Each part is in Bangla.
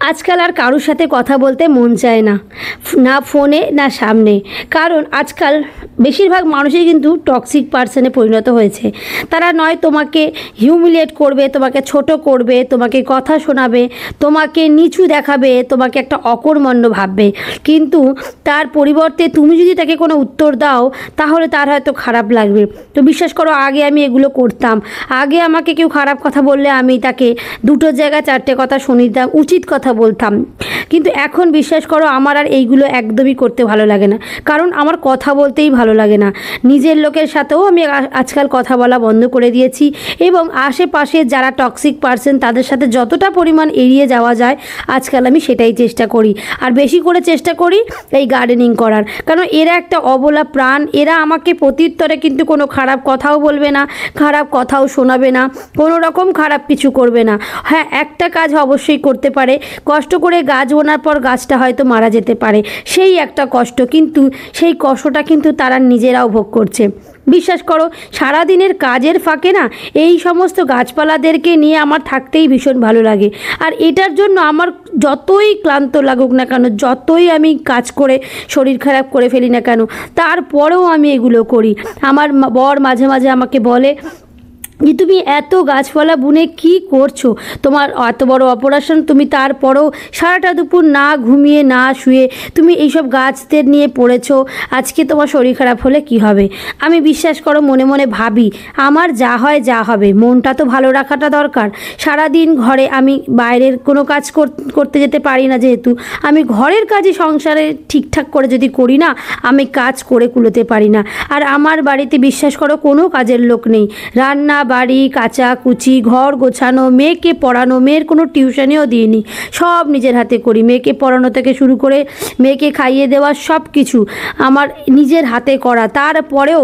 আজকাল আর কারোর সাথে কথা বলতে মন চায় না, না ফোনে না সামনে। কারণ আজকাল বেশিরভাগ মানুষই কিন্তু টক্সিক পার্সনে পরিণত হয়েছে। তারা নয় তোমাকে হিউমিলিয়েট করবে, তোমাকে ছোট করবে, তোমাকে কথা শোনাবে, তোমাকে নিচু দেখাবে, তোমাকে একটা অকর্মণ্য ভাববে। কিন্তু তার পরিবর্তে তুমি যদি তাকে কোনো উত্তর দাও তাহলে তার হয়তো খারাপ লাগবে। তো বিশ্বাস করো, আগে আমি এগুলো করতাম। আগে আমাকে কেউ খারাপ কথা বললে আমি তাকে দুটো জায়গায় চারটে কথা শুনিতাম, উচিত কথা বলতাম। কিন্তু এখন বিশ্বাস করো, আমার আর এইগুলো একদমই করতে ভালো লাগে না। কারণ আমার কথা বলতেই ভালো লাগে না। নিজের লোকের সাথেও আমি আজকাল কথা বলা বন্ধ করে দিয়েছি, এবং আশেপাশে যারা টক্সিক পার্সন তাদের সাথে যতটা পরিমাণ এড়িয়ে যাওয়া যায় আজকাল আমি সেটাই চেষ্টা করি। আর বেশি করে চেষ্টা করি এই গার্ডেনিং করার, কারণ এরা একটা অবলা প্রাণ। এরা আমাকে প্রত্যুত্তরে কিন্তু কোনো খারাপ কথাও বলবে না, খারাপ কথাও শোনাবে না, কোনো রকম খারাপ কিছু করবে না। হ্যাঁ, একটা কাজ অবশ্যই করতে পারে, কষ্ট করে গাছ বোনার পর গাছটা হয়তো মারা যেতে পারে, সেই একটা কষ্ট, কিন্তু সেই কষ্টটা কিন্তু তারা নিজেরাও ভোগ করছে। বিশ্বাস করো, সারাদিনের কাজের ফাঁকে না এই সমস্ত গাছপালাদেরকে নিয়ে আমার থাকতেই ভীষণ ভালো লাগে। আর এটার জন্য আমার যতই ক্লান্ত লাগুক না কেন, যতই আমি কাজ করে শরীর খারাপ করে ফেলি না কেন, তারপরেও আমি এগুলো করি। আমার বর মাঝে মাঝে আমাকে বলে যে তুমি এত গাছপালা বুনে কি করছো, তোমার এত বড় অপারেশন, তুমি তারপরেও সারাটা দুপুর না ঘুমিয়ে না শুয়ে তুমি এইসব গাছদের নিয়ে পড়েছো, আজকে তোমার শরীর খারাপ হলে কি হবে? আমি বিশ্বাস করো মনে মনে ভাবি, আমার যা হয় যা হবে, মনটা তো ভালো রাখাটা দরকার। সারাদিন ঘরে আমি বাইরের কোনো কাজ করতে যেতে পারি না, যেহেতু আমি ঘরের কাজই সংসারে ঠিকঠাক করে যদি করি না, আমি কাজ করে কুলোতে পারি না। আর আমার বাড়িতে বিশ্বাস করো কোনো কাজের লোক নেই। রান্না বাড়ি, কাচা কুচি, ঘর গোছানো, মেয়েকে পড়ানো, মেয়ের কোনো টিউশনেও দিইনি, সব নিজের হাতে করি। মেয়েকে পড়ানো থেকে শুরু করে মেয়েকে খাইয়ে দেওয়া সব কিছু আমার নিজের হাতে করা। তারপরেও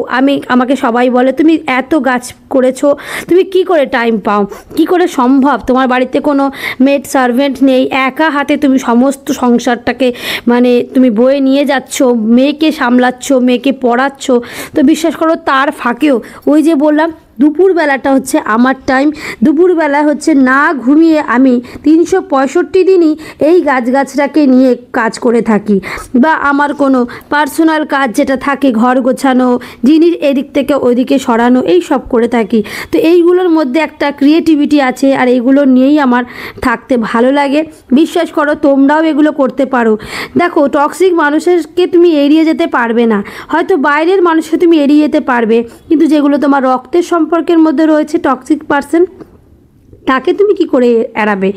আমাকে সবাই বলে তুমি এত গাছ করেছো, তুমি কি করে টাইম পাও, কি করে সম্ভব? তোমার বাড়িতে কোনো মেড সার্ভেন্ট নেই, একা হাতে তুমি সমস্ত সংসারটাকে তুমি বয়ে নিয়ে যাচ্ছ, মেয়েকে সামলাচ্ছ, মেয়েকে পড়াচ্ছ। তো বিশ্বাস করো, তার ফাঁকেও ওই যে বললাম দুপুরবেলাটা হচ্ছে আমার টাইম। দুপুরবেলা হচ্ছে না ঘুমিয়ে আমি 365 দিনই এই গাছটাকে নিয়ে কাজ করে থাকি। বা আমার কোনো পার্সোনাল কাজ যেটা থাকে, ঘর গোছানো, জিনিস এদিক থেকে ওইদিকে সরানো, এই সব করে থাকি। তো এইগুলোর মধ্যে একটা ক্রিয়েটিভিটি আছে, আর এইগুলো নিয়েই আমার থাকতে ভালো লাগে। বিশ্বাস করো, তোমরাও এগুলো করতে পারো। দেখো, টক্সিক মানুষকে তুমি এড়িয়ে যেতে পারবে না, হয়তো বাইরের মানুষকে তুমি এড়িয়ে যেতে পারবে, কিন্তু যেগুলো তোমার রক্তের সম্পর্কের মধ্যে রয়েছে টক্সিক পার্সন, তাকে তুমি কি করে এড়াবে?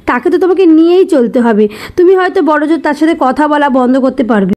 তাকে তো তোমাকে নিয়েই চলতে হবে। তুমি হয়তো বড়জোর তার সাথে কথা বলা বন্ধ করতে পারবে।